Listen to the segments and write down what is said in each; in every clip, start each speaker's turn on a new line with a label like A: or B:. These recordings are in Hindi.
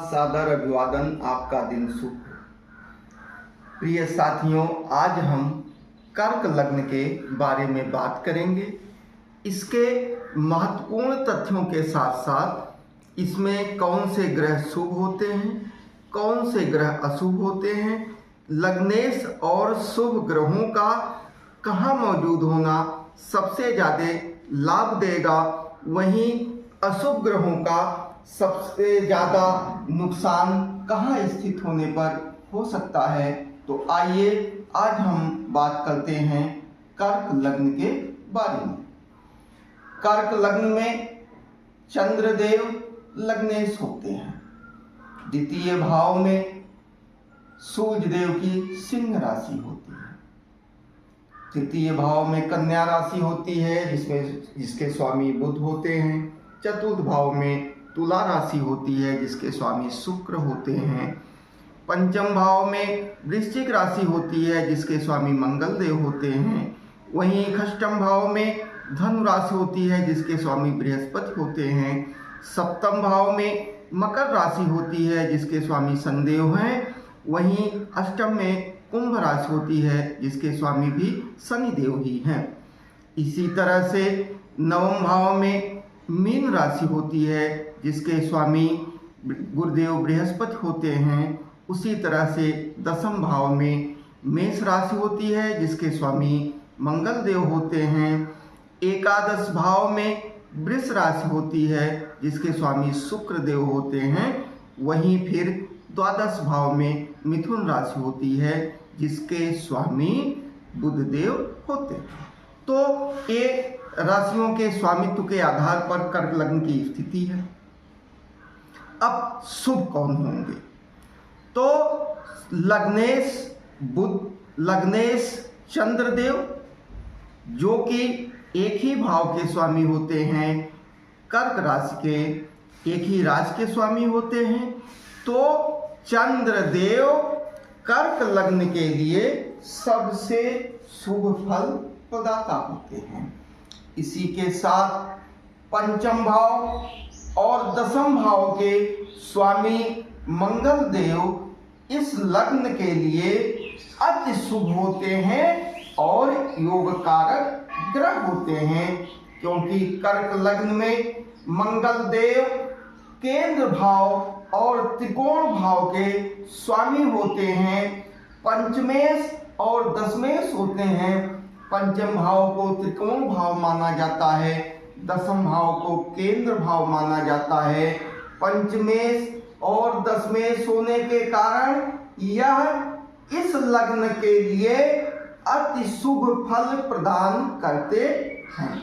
A: सादर अभिवादन, आपका दिन शुभ हो। प्रिय साथियों, आज हम कर्क लग्न के बारे में बात करेंगे। इसके महत्वपूर्ण तथ्यों के साथ साथ इसमें कौन से ग्रह शुभ होते हैं, कौन से ग्रह अशुभ होते हैं, लग्नेश और शुभ ग्रहों का कहाँ मौजूद होना सबसे ज़्यादा लाभ देगा, वहीं अशुभ ग्रहों का सबसे ज़्यादा नुकसान कहाँ स्थित होने पर हो सकता है। तो आइए आज हम बात करते हैं कर्क लग्न के बारे में। कर्क लग्न में चंद्रदेव लग्नेश होते हैं। द्वितीय भाव में सूर्यदेव की सिंह राशि होती है। तृतीय भाव में कन्या राशि होती है जिसके स्वामी बुध होते हैं। चतुर्थ भाव में तुला राशि होती है जिसके स्वामी शुक्र होते हैं। पंचम भाव में वृश्चिक राशि होती है जिसके स्वामी मंगल देव होते हैं। वहीं षष्ठम भाव में धनु राशि होती है जिसके स्वामी बृहस्पति होते हैं। सप्तम भाव में मकर राशि होती है जिसके स्वामी शनिदेव हैं। वहीं अष्टम में कुंभ राशि होती है जिसके स्वामी भी शनिदेव ही हैं। इसी तरह से नवम भाव में मीन राशि होती है जिसके स्वामी गुरुदेव बृहस्पति होते हैं। उसी तरह से दसम भाव में मेष राशि होती है जिसके स्वामी मंगल देव होते हैं। एकादश भाव में वृष राशि होती है जिसके स्वामी शुक्र देव होते हैं। वहीं फिर द्वादश भाव में मिथुन राशि होती है जिसके स्वामी बुध देव होते हैं। तो ये राशियों के स्वामित्व के आधार पर कर्क लग्न की स्थिति है। अब शुभ कौन होंगे? तो लग्नेश बुध, लग्नेश चंद्रदेव जो कि एक ही भाव के स्वामी होते हैं, कर्क राशि के एक ही राशि के स्वामी होते हैं। तो चंद्रदेव कर्क लग्न के लिए सबसे शुभ फल प्रदाता होते हैं। इसी के साथ पंचम भाव और दसम भाव के स्वामी मंगल देव इस लग्न के लिए अति शुभ होते हैं और योग कारक ग्रह होते हैं, क्योंकि कर्क लग्न में मंगल देव केंद्र भाव और त्रिकोण भाव के स्वामी होते हैं। पंचमेश और दशमेश होते हैं। पंचम भाव को त्रिकोण भाव माना जाता है, दसम भाव को केंद्र भाव माना जाता है। पंचमेश और दशमेश होने के कारण यह इस लग्न के लिए अति शुभ फल प्रदान करते हैं।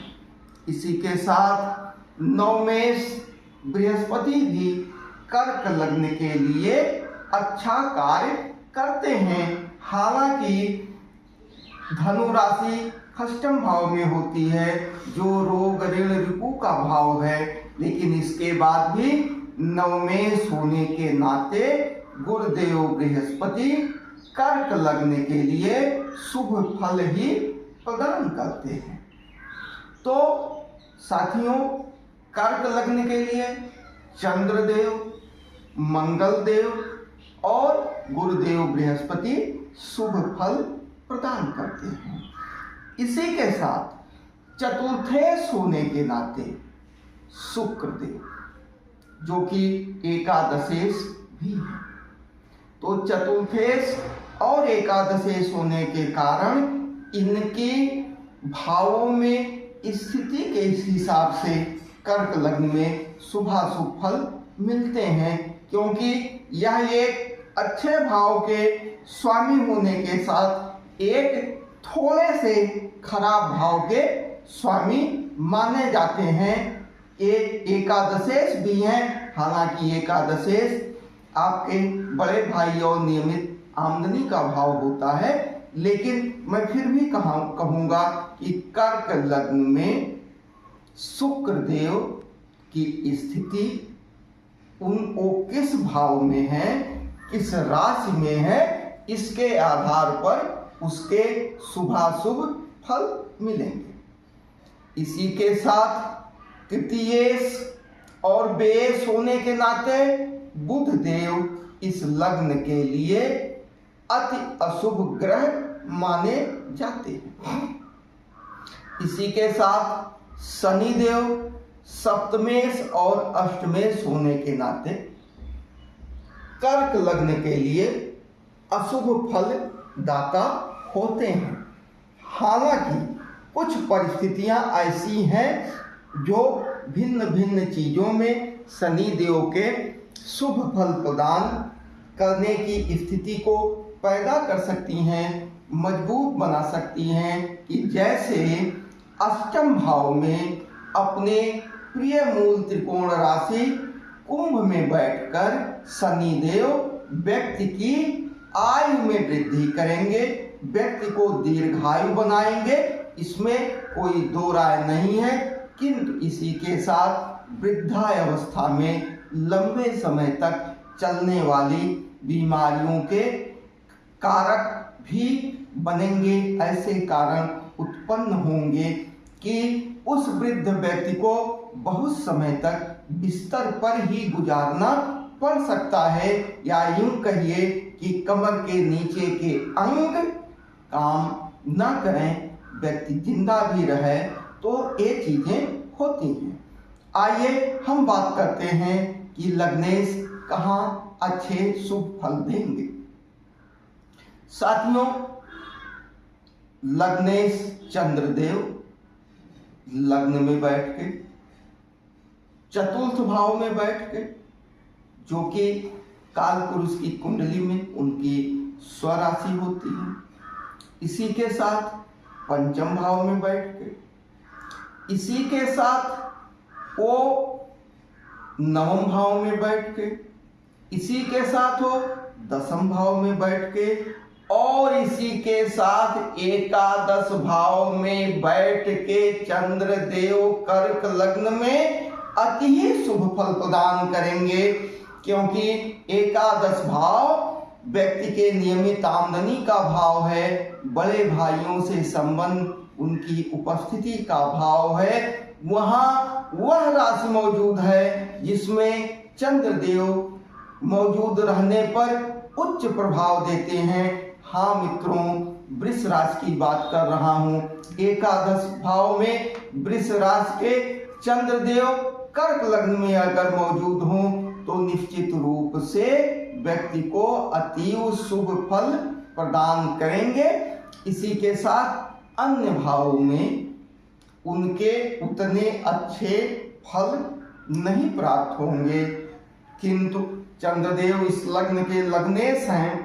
A: इसी के साथ नवमेश बृहस्पति भी कर्क लग्न के लिए अच्छा कार्य करते हैं। हालांकि धनु राशि षष्ठम भाव में होती है जो रोग ऋण रिपु का भाव है, लेकिन इसके बाद भी नवमेश होने के नाते गुरुदेव बृहस्पति कर्क लग्न के लिए शुभ फल ही प्रदान करते हैं। तो साथियों, कर्क लग्न के लिए चंद्रदेव, मंगल देव और गुरुदेव बृहस्पति शुभ फल प्रदान करते हैं। इसी के साथ चतुर्थेश होने के नाते शुक्रदेव जो कि एकादशेश भी है, तो चतुर्थेश और एकादशेश होने के कारण इनकी भावों में स्थिति के हिसाब से कर्क लग्न में शुभाशुभ फल मिलते हैं, क्योंकि यह एक अच्छे भाव के स्वामी होने के साथ एक थोड़े से खराब भाव के स्वामी माने जाते हैं। एक एकादशेश भी हैं, हालांकि एकादशेश आपके बड़े भाई और नियमित आमदनी का भाव होता है, लेकिन मैं फिर भी कहूँगा कि कर्क लग्न में शुक्रदेव की स्थिति उनको किस भाव में है, किस राशि में है, इसके आधार पर उसके शुभाशुभ फल मिलेंगे। इसी के साथ तृतीयेश और व्ययेश होने के नाते बुध देव इस लग्न के लिए अति अशुभ ग्रह माने जाते हैं। इसी के साथ शनि देव सप्तमेश और अष्टमेश होने के नाते कर्क लग्न के लिए अशुभ फल दाता होते हैं। हालांकि कुछ परिस्थितियां ऐसी हैं जो भिन्न भिन्न चीजों में शनि देव के शुभ फल प्रदान करने की स्थिति को पैदा कर सकती हैं, मजबूत बना सकती हैं। कि जैसे अष्टम भाव में अपने प्रिय मूल त्रिकोण राशि कुंभ में बैठकर शनि देव व्यक्ति की आयु में वृद्धि करेंगे, व्यक्ति को दीर्घायु बनाएंगे, इसमें कोई दो राय नहीं है। किंतु इसी के साथ वृद्धावस्था में लंबे समय तक चलने वाली बीमारियों के कारक भी बनेंगे। ऐसे कारण उत्पन्न होंगे कि उस वृद्ध व्यक्ति को बहुत समय तक बिस्तर पर ही गुजारना पड़ सकता है, या यूं कहिए कि कमर के नीचे के अंग काम न करें, व्यक्ति जिंदा भी रहे तो ये चीजें होती हैं। आइए हम बात करते हैं कि लग्नेश कहाँ अच्छे शुभ फल देंगे। साथियों, लग्नेश चंद्रदेव लग्न में बैठ के चतुर्थ भाव में बैठ के, जो कि काल पुरुष की कुंडली में उनकी स्वराशि होती है, इसी के साथ पंचम भाव में बैठ के, इसी के साथ वो नवम भाव में बैठ के, इसी के साथ वो दसम भाव में बैठ के, और इसी के साथ एकादश भाव में बैठ के चंद्रदेव कर्क लग्न में अति ही शुभ फल प्रदान करेंगे। क्योंकि एकादश भाव व्यक्ति के नियमित आमदनी का भाव है, बड़े भाइयों से संबंध, उनकी उपस्थिति का भाव है। वहाँ वह राशि मौजूद है जिसमें चंद्रदेव मौजूद रहने पर उच्च प्रभाव देते हैं। हाँ मित्रों, वृष राशि की बात कर रहा हूँ। एकादश भाव में वृष राशि के चंद्रदेव कर्क लग्न में अगर मौजूद हों तो निश्चित रूप से व्यक्ति को अतीव शुभ फल प्रदान करेंगे। इसी के साथ अन्य भावों में उनके उतने अच्छे फल नहीं प्राप्त होंगे, किंतु चंद्रदेव इस लग्न के लग्नेश हैं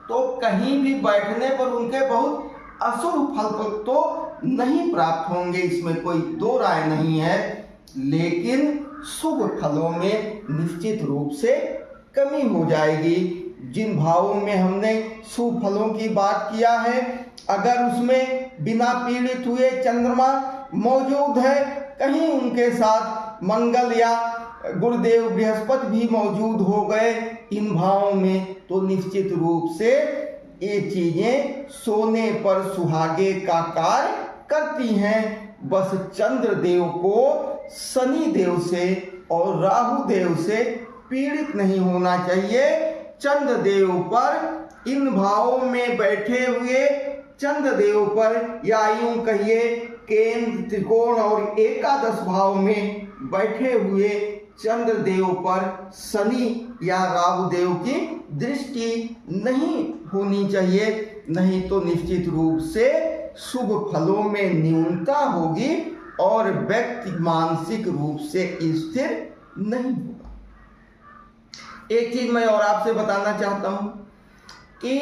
A: तो कहीं भी बैठने पर उनके बहुत अशुभ फल तो नहीं प्राप्त होंगे, इसमें कोई दो राय नहीं है। लेकिन शुभ फलों में निश्चित रूप से कमी हो जाएगी। जिन भावों में हमने शुभ फलों की बात किया है, अगर उसमें बिना पीड़ित हुए चंद्रमा मौजूद है, कहीं उनके साथ मंगल या गुरुदेव बृहस्पति भी मौजूद हो गए इन भावों में, तो निश्चित रूप से ये चीजें सोने पर सुहागे का कार्य करती हैं। बस चंद्रदेव को शनि देव से और राहु देव से पीड़ित नहीं होना चाहिए। चंद्रदेव पर, इन भावों में बैठे हुए चंद्रदेव पर, या यूं कहिए केंद्र, त्रिकोण और एकादश भाव में बैठे हुए चंद्रदेव पर शनि या राहु देव की दृष्टि नहीं होनी चाहिए, नहीं तो निश्चित रूप से शुभ फलों में न्यूनता होगी और व्यक्ति मानसिक रूप से स्थिर नहीं होगा। एक चीज मैं और आपसे बताना चाहता हूं कि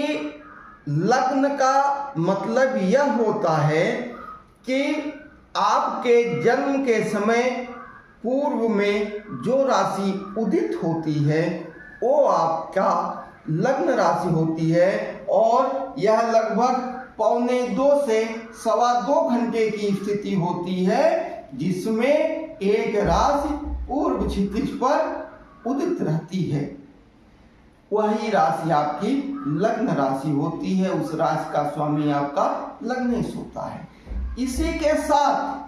A: लग्न का मतलब यह होता है कि आपके जन्म के समय पूर्व में जो राशि उदित होती है वो आपका लग्न राशि होती है, और यह लगभग 1.25 से 2.25 घंटे की स्थिति होती है जिसमें एक राशि पूर्व क्षितिज पर उदित रहती है। वही राशि आपकी लग्न राशि होती है, उस राशि का स्वामी आपका लग्नेश होता है। इसी के साथ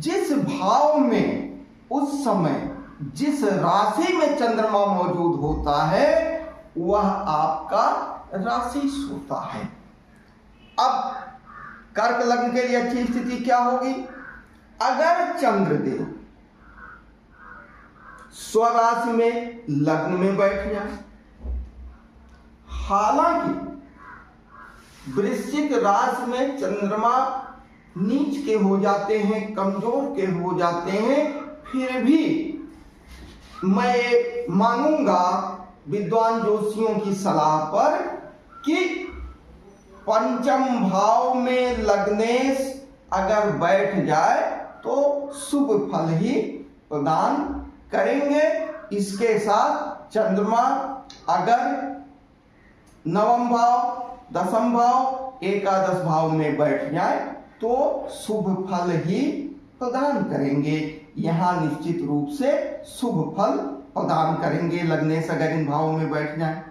A: जिस भाव में उस समय जिस राशि में चंद्रमा मौजूद होता है वह आपका राशि होता है। अब कर्क लग्न के लिए अच्छी स्थिति क्या होगी? अगर चंद्रदेव स्वराशि में लग्न में बैठ जाए, हालांकि वृश्चिक राशि में चंद्रमा नीच के हो जाते हैं, कमजोर के हो जाते हैं, फिर भी मैं मानूंगा विद्वान ज्योतिषियों की सलाह पर कि पंचम भाव में लग्नेश अगर बैठ जाए तो शुभ फल ही प्रदान करेंगे। इसके साथ चंद्रमा अगर नवम भाव, दसम भाव, एकादश भाव में बैठ जाए तो शुभ फल ही प्रदान करेंगे। यहाँ निश्चित रूप से शुभ फल प्रदान करेंगे लग्नेश अगर इन भावों में बैठ जाए।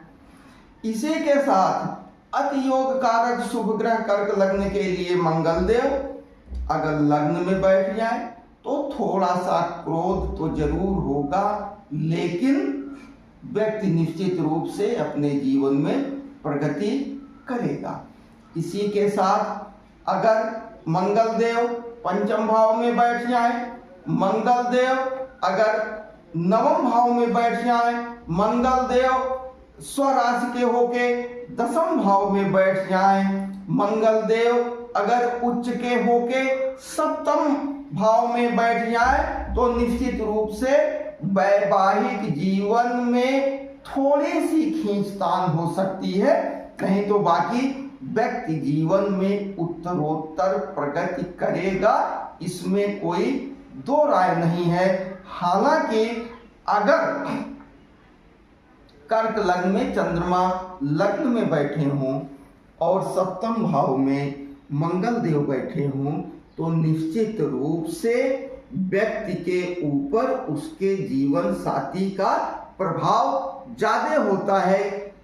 A: इसी के साथ अति योग कारक शुभ ग्रह कर्क लग्न के लिए मंगल देव अगर लग्न में बैठ जाए तो थोड़ा सा क्रोध तो जरूर होगा, लेकिन व्यक्ति निश्चित रूप से अपने जीवन में प्रगति करेगा। इसी के साथ अगर मंगल देव पंचम भाव में बैठ जाए, मंगल देव अगर नवम भाव में बैठ जाए, मंगल देव स्वराशि के होके दसम भाव में बैठ जाए, मंगल देव अगर उच्च के होके सप्तम भाव में बैठ जाए तो निश्चित रूप से वैवाहिक जीवन में थोड़ी सी खींचतान हो सकती है, नहीं तो बाकी व्यक्ति जीवन में उत्तरोत्तर प्रगति करेगा, इसमें कोई दो राय नहीं है। हालांकि अगर कर्क लग्न में चंद्रमा लग्न में बैठे हों और सप्तम भाव में मंगल देव बैठे हों तो निश्चित रूप से व्यक्ति के ऊपर उसके जीवन साथी का प्रभाव ज्यादा होता है,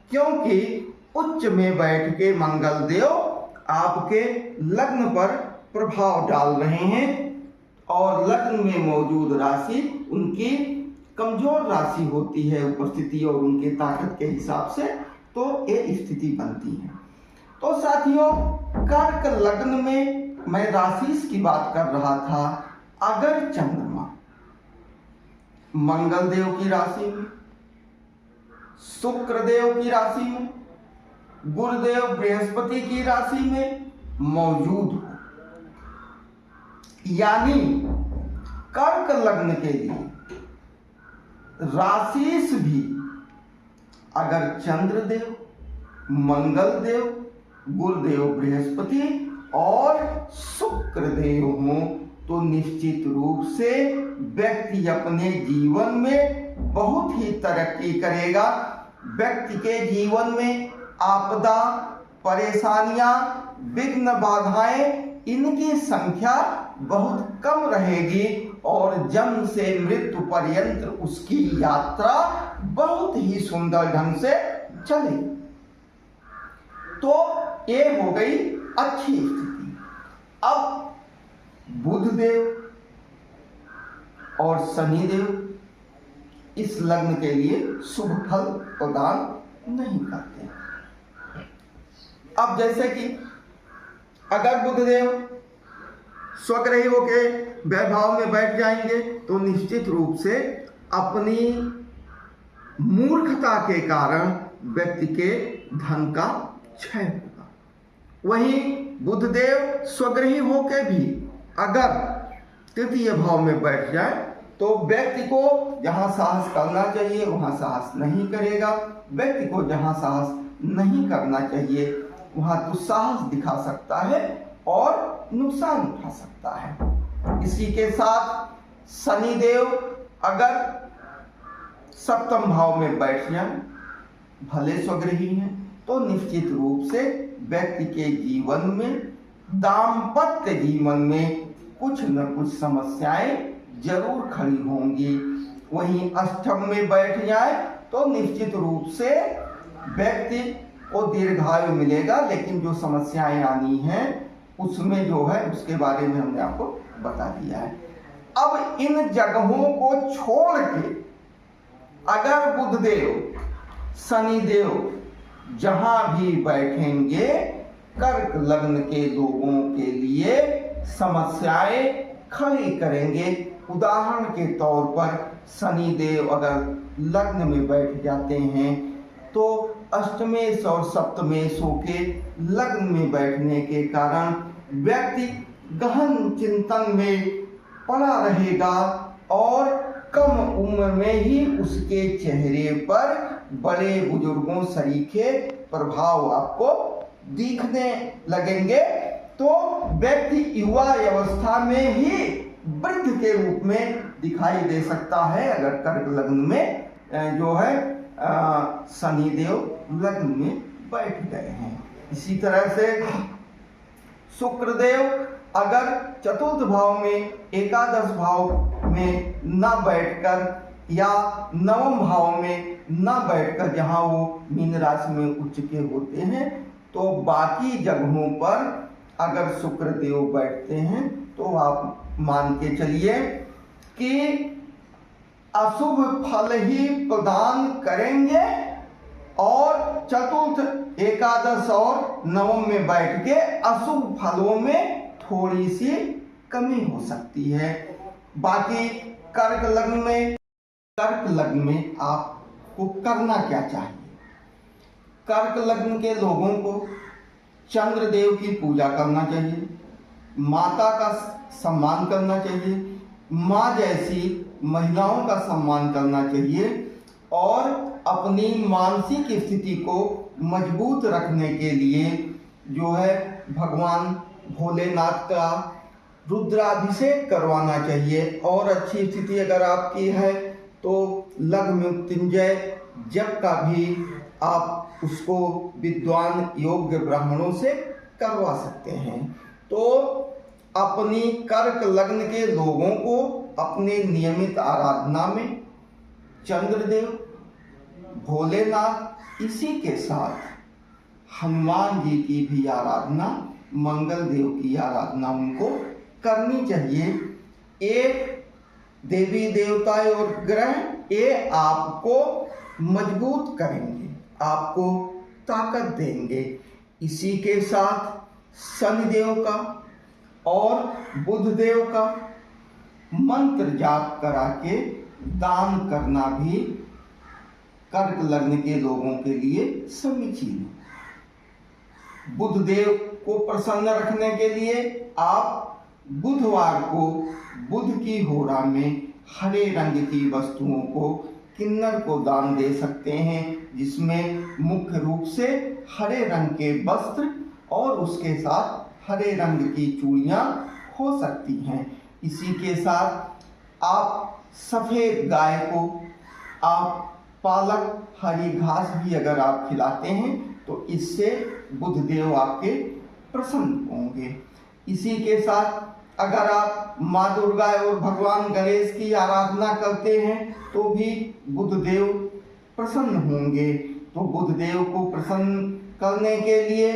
A: क्योंकि उच्च में बैठ के मंगल देव आपके लग्न पर प्रभाव डाल रहे हैं और लग्न में मौजूद राशि उनकी कमजोर राशि होती है उपस्थिति और उनके ताकत के हिसाब से, तो ये स्थिति बनती है। तो साथियों, कर्क लग्न में मैं राशि की बात कर रहा था। अगर चंद्रमा मंगल देव की राशि में, शुक्र देव की राशि में, गुरुदेव बृहस्पति की राशि में मौजूद हो, यानी कर्क लग्न के लिए राशिस भी अगर चंद्रदेव, मंगल देव, गुरुदेव बृहस्पति और शुक्र देव हों तो निश्चित रूप से व्यक्ति अपने जीवन में बहुत ही तरक्की करेगा। व्यक्ति के जीवन में आपदा, परेशानियां, विघ्न, बाधाएं, इनकी संख्या बहुत कम रहेगी और जन्म से मृत्यु पर्यंत उसकी यात्रा बहुत ही सुंदर ढंग से चलेगी। तो ये हो गई अच्छी स्थिति। अब बुध देव और शनि देव इस लग्न के लिए शुभ फल प्रदान नहीं करते। अब जैसे कि अगर बुध देव स्वग्रही होके वैभाव में बैठ जाएंगे तो निश्चित रूप से अपनी मूर्खता के कारण व्यक्ति के धन का क्षय होगा। वहीं बुधदेव स्वग्रही होके भी अगर तृतीय भाव में बैठ जाए तो व्यक्ति को जहां साहस करना चाहिए वहां साहस नहीं करेगा, व्यक्ति को जहां साहस नहीं करना चाहिए वहां दुस्साहस दिखा सकता है और नुकसान उठा सकता है। इसी के साथ शनिदेव अगर सप्तम भाव में बैठ जाए, भले स्वग्रही हैं, तो निश्चित रूप से व्यक्ति के जीवन में, दाम्पत्य जीवन में कुछ न कुछ समस्याएं जरूर खड़ी होंगी। वहीं अष्टम में बैठ जाए तो निश्चित रूप से व्यक्ति को दीर्घायु मिलेगा, लेकिन जो समस्याएं आनी हैं उसमें जो है उसके बारे में हमने आपको बता दिया है। अब इन जगहों को छोड़ के अगर बुधदेव शनिदेव जहां भी बैठेंगे कर्क लग्न के लोगों के लिए समस्याएं खड़ी करेंगे। उदाहरण के तौर पर शनिदेव अगर लग्न में बैठ जाते हैं तो अष्टमेश और सप्तमेशों के लग्न में बैठने के कारण व्यक्ति गहन चिंतन में पड़ा रहेगा और कम उम्र में ही उसके चेहरे पर बड़े बुजुर्गों सरीखे प्रभाव आपको दिखने लगेंगे। तो व्यक्ति युवा अवस्था में ही वृद्ध के रूप में दिखाई दे सकता है अगर कर्क लग्न में जो है शनिदेव लग्न में बैठ गए हैं। इसी तरह से शुक्रदेव अगर चतुर्थ भाव में एकादश भाव में न बैठकर या नवम भाव में न बैठकर जहां वो मीन राशि में उच्च के होते हैं तो बाकी जगहों पर अगर शुक्रदेव बैठते हैं तो आप मान के चलिए कि अशुभ फल ही प्रदान करेंगे और चतुर्थ एकादश और नवम में बैठ के अशुभ फलों में थोड़ी सी कमी हो सकती है। बाकी कर्क लग्न में आपको करना क्या चाहिए? कर्क लग्न के लोगों को चंद्रदेव की पूजा करना चाहिए, माता का सम्मान करना चाहिए, माँ जैसी महिलाओं का सम्मान करना चाहिए और अपनी मानसिक स्थिति को मजबूत रखने के लिए जो है भगवान भोलेनाथ का रुद्राभिषेक करवाना चाहिए। और अच्छी स्थिति अगर आपकी है तो लघु मृत्युंजय जप का भी आप उसको विद्वान योग्य ब्राह्मणों से करवा सकते हैं। तो अपनी कर्क लग्न के लोगों को अपने नियमित आराधना में चंद्रदेव, भोलेनाथ, इसी के साथ हनुमान जी की भी आराधना, मंगल देव की आराधना उनको करनी चाहिए। एक देवी देवताएं और ग्रह ये आपको मजबूत करेंगे, आपको ताकत देंगे। इसी के साथ शनिदेव का और बुधदेव का मंत्र जाप करा के दान करना भी कर्क लग्न के लोगों के लिए समीचीन है। बुधदेव को प्रसन्न रखने के लिए आप बुधवार को बुध की होरा में हरे रंग की वस्तुओं को किन्नर को दान दे सकते हैं, जिसमें मुख्य रूप से हरे रंग के वस्त्र और उसके साथ हरे रंग की चूड़ियां हो सकती हैं। इसी के साथ आप सफ़ेद गाय को आप पालक, हरी घास भी अगर आप खिलाते हैं तो इससे बुधदेव आपके प्रसन्न होंगे। इसी के साथ अगर आप माँ दुर्गा और भगवान गणेश की आराधना करते हैं तो भी बुधदेव प्रसन्न होंगे। तो बुधदेव को प्रसन्न करने के लिए,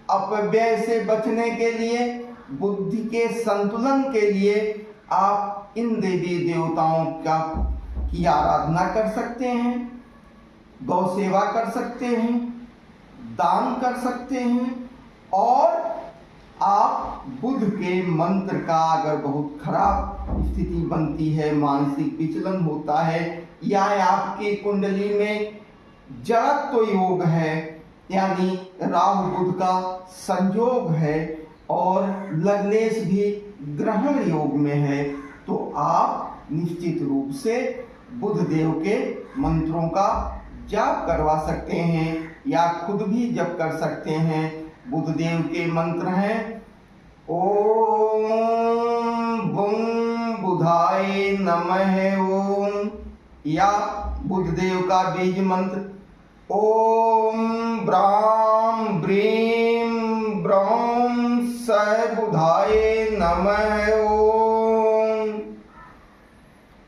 A: अपव्यय से बचने के लिए, बुद्धि के संतुलन के लिए आप इन देवी देवताओं की आराधना कर सकते हैं, गौ सेवा कर सकते हैं, दान कर सकते हैं और आप बुध के मंत्र का अगर बहुत खराब स्थिति बनती है, मानसिक विचलन होता है या आपकी कुंडली में जड़त्व योग है यानी राहु बुध का संयोग है और लग्नेश भी ग्रहण योग में है, तो आप निश्चित रूप से बुधदेव के मंत्रों का जाप करवा सकते हैं या खुद भी जप कर सकते हैं। बुधदेव के मंत्र हैं ओम बुं बुधाय नमः ओम, या बुधदेव का बीज मंत्र ओम ब्राम ब्रीम ब्रौम स बुधाय नमः ओम,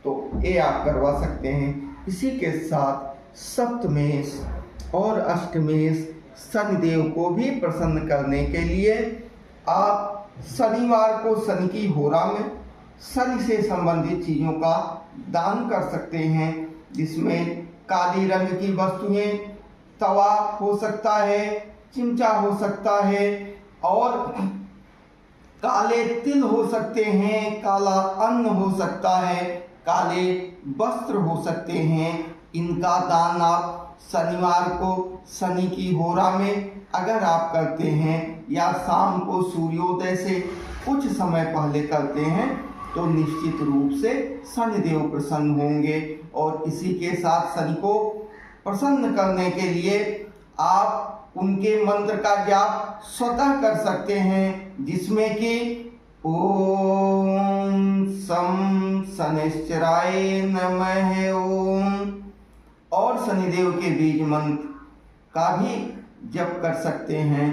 A: तो ये आप करवा सकते हैं। इसी के साथ सप्तमेश और अष्टमेश शनिदेव को भी प्रसन्न करने के लिए आप शनिवार को शनि की होरा में शनि से संबंधित चीज़ों का दान कर सकते हैं, जिसमें काली रंग की वस्तुएं, तवा हो सकता है, चिमटा हो सकता है, और काले तिल हो सकते हैं, काला अन्न हो सकता है, काले वस्त्र हो सकते हैं। इनका दान आप शनिवार को शनि की होरा में अगर आप करते हैं या शाम को सूर्योदय से कुछ समय पहले करते हैं तो निश्चित रूप से शनिदेव प्रसन्न होंगे। और इसी के साथ शनि को प्रसन्न करने के लिए आप उनके मंत्र का जाप स्वतः कर सकते हैं, जिसमें कि ओम सम शनिश्चराय नमः ओम, और शनिदेव के बीज मंत्र का भी जप कर सकते हैं।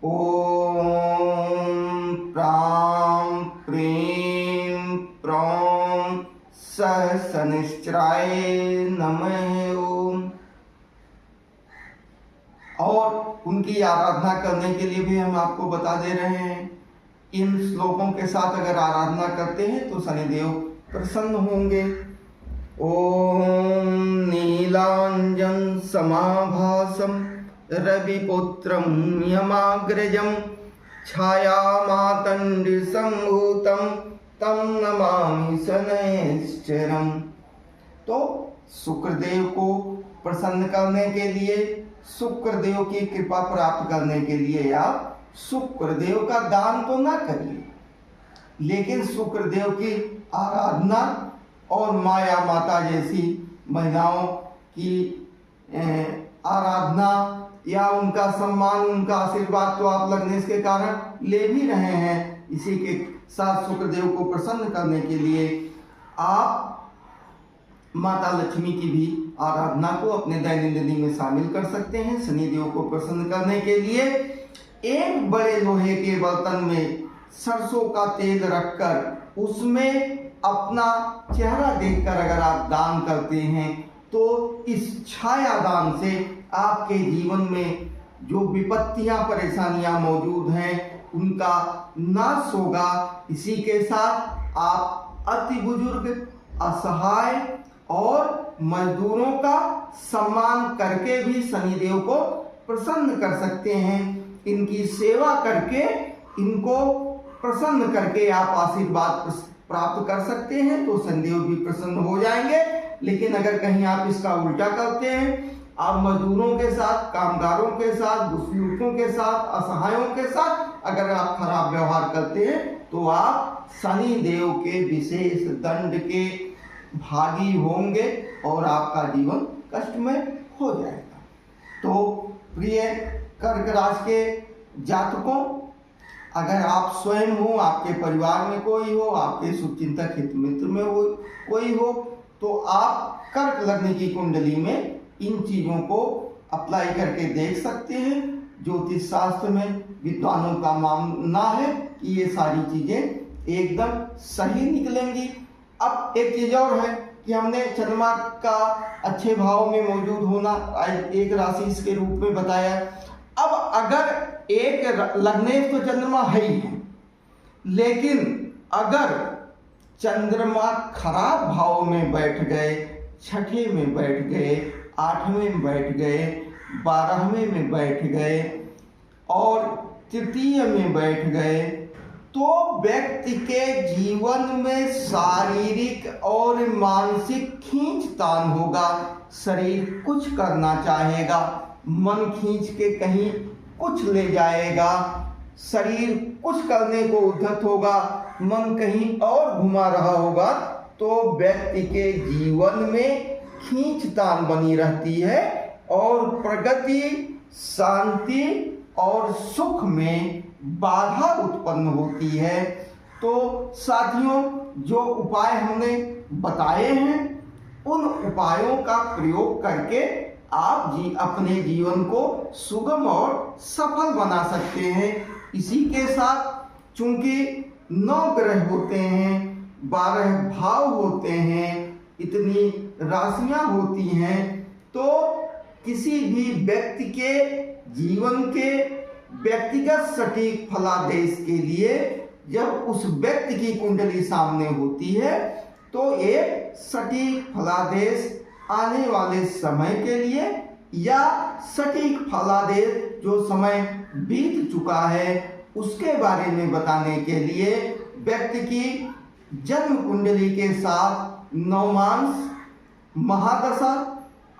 A: ओम प्राम प्रेम प्रौम सह शनिश्चराय नमः ओम। और उनकी आराधना करने के लिए भी हम आपको बता दे रहे हैं। इन श्लोकों के साथ अगर आराधना करते हैं तो शनिदेव प्रसन्न होंगे। ओम नीलांजन समाभासम रविपुत्रम यमाग्रजम छायामातंड संभूतम तम नमामि शनैश्चरम। तो शुक्रदेव को प्रसन्न करने के लिए, शुक्रदेव की कृपा प्राप्त करने के लिए आप शुक्रदेव का दान तो ना करिए, लेकिन शुक्रदेव की आराधना और माया माता जैसी महिलाओं की आराधना या उनका सम्मान, उनका आशीर्वाद तो आप लग्नेश के कारण ले भी रहे हैं। इसी के साथ शुक्रदेव को प्रसन्न करने के लिए आप माता लक्ष्मी की भी आराधना को अपने दैनंदिनी में शामिल कर सकते हैं। शनिदेव को प्रसन्न करने के लिए एक बड़े लोहे के बर्तन में सरसों का तेल रखकर उसमें अपना चेहरा देखकर अगर आप दान करते हैं तो इस छाया दान से आपके जीवन में जो विपत्तियां, परेशानियां मौजूद हैं उनका नाश होगा। इसी के साथ आप अति बुजुर्ग, असहाय और मजदूरों का सम्मान करके भी शनिदेव को प्रसन्न कर सकते हैं। इनकी सेवा करके, इनको प्रसन्न करके आप आशीर्वाद प्राप्त कर सकते हैं तो शनिदेव भी प्रसन्न हो जाएंगे। लेकिन अगर कहीं आप इसका उल्टा करते हैं, आप मजदूरों के साथ, कामगारों के साथ, बुजुर्गों के साथ, असहायों के साथ अगर आप खराब व्यवहार करते हैं तो आप शनि देव के विशेष दंड के भागी होंगे और आपका जीवन कष्टमय हो जाएगा। तो प्रिय कर्क राशि के जातकों, अगर आप स्वयं हो, आपके परिवार में कोई हो, आपके शुभचिंतक हित मित्र में हो कोई हो, तो आप कर्क लग्न की कुंडली में इन चीज़ों को अप्लाई करके देख सकते हैं। ज्योतिष शास्त्र में विद्वानों का मानना है कि ये सारी चीज़ें एकदम सही निकलेंगी। अब एक चीज़ और है कि हमने चंद्रमा का अच्छे भाव में मौजूद होना एक राशि के रूप में बताया। अब अगर एक लग्नेश तो चंद्रमा है ही है, लेकिन अगर चंद्रमा खराब भाव में बैठ गए, छठे में बैठ गए, आठवें में बैठ गए, 12वें में बैठ गए और तृतीय में बैठ गए, तो व्यक्ति के जीवन में शारीरिक और मानसिक खींचतान होगा। शरीर कुछ करना चाहेगा, मन खींच के कहीं कुछ ले जाएगा, शरीर कुछ करने को उद्धत होगा, मन कहीं और घुमा रहा होगा। तो व्यक्ति के जीवन में खींचतान बनी रहती है और प्रगति, शांति और सुख में बाधा उत्पन्न होती है। तो साथियों, जो उपाय हमने बताए हैं उन उपायों का प्रयोग करके आप अपने जीवन को सुगम और सफल बना सकते हैं। इसी के साथ चूंकि 9 ग्रह होते हैं, 12 भाव होते हैं, इतनी राशियां होती हैं, तो किसी भी व्यक्ति के जीवन के व्यक्तिगत सटीक फलादेश के लिए जब उस व्यक्ति की कुंडली सामने होती है तो एक सटीक फलादेश आने वाले समय के लिए या सटीक फलादेश जो समय बीत चुका है उसके बारे में बताने के लिए व्यक्ति की जन्म कुंडली के साथ नवमांश, महादशा,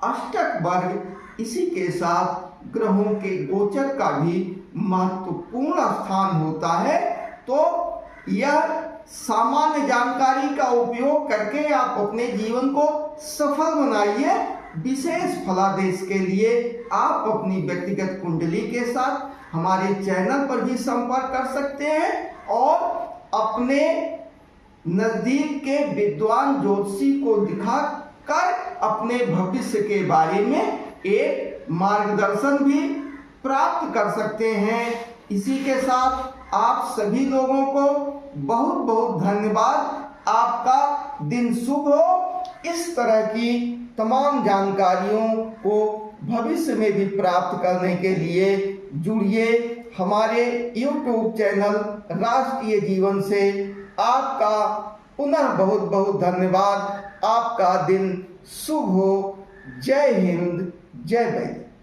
A: अष्टक वर्ग, इसी के साथ ग्रहों के गोचर का भी महत्वपूर्ण स्थान होता है। तो यह सामान्य जानकारी का उपयोग करके आप अपने जीवन को सफल बनाइए। विशेष फलादेश के लिए आप अपनी व्यक्तिगत कुंडली के साथ हमारे चैनल पर भी संपर्क कर सकते हैं और अपने नजदीक के विद्वान ज्योतिषी को दिखाकर अपने भविष्य के बारे में एक मार्गदर्शन भी प्राप्त कर सकते हैं। इसी के साथ आप सभी लोगों को बहुत बहुत धन्यवाद। आपका दिन शुभ हो। इस तरह की तमाम जानकारियों को भविष्य में भी प्राप्त करने के लिए जुड़िए हमारे YouTube चैनल राष्ट्रीय जीवन से। आपका पुनः बहुत बहुत धन्यवाद। आपका दिन शुभ हो। जय हिंद, जय वैदिक।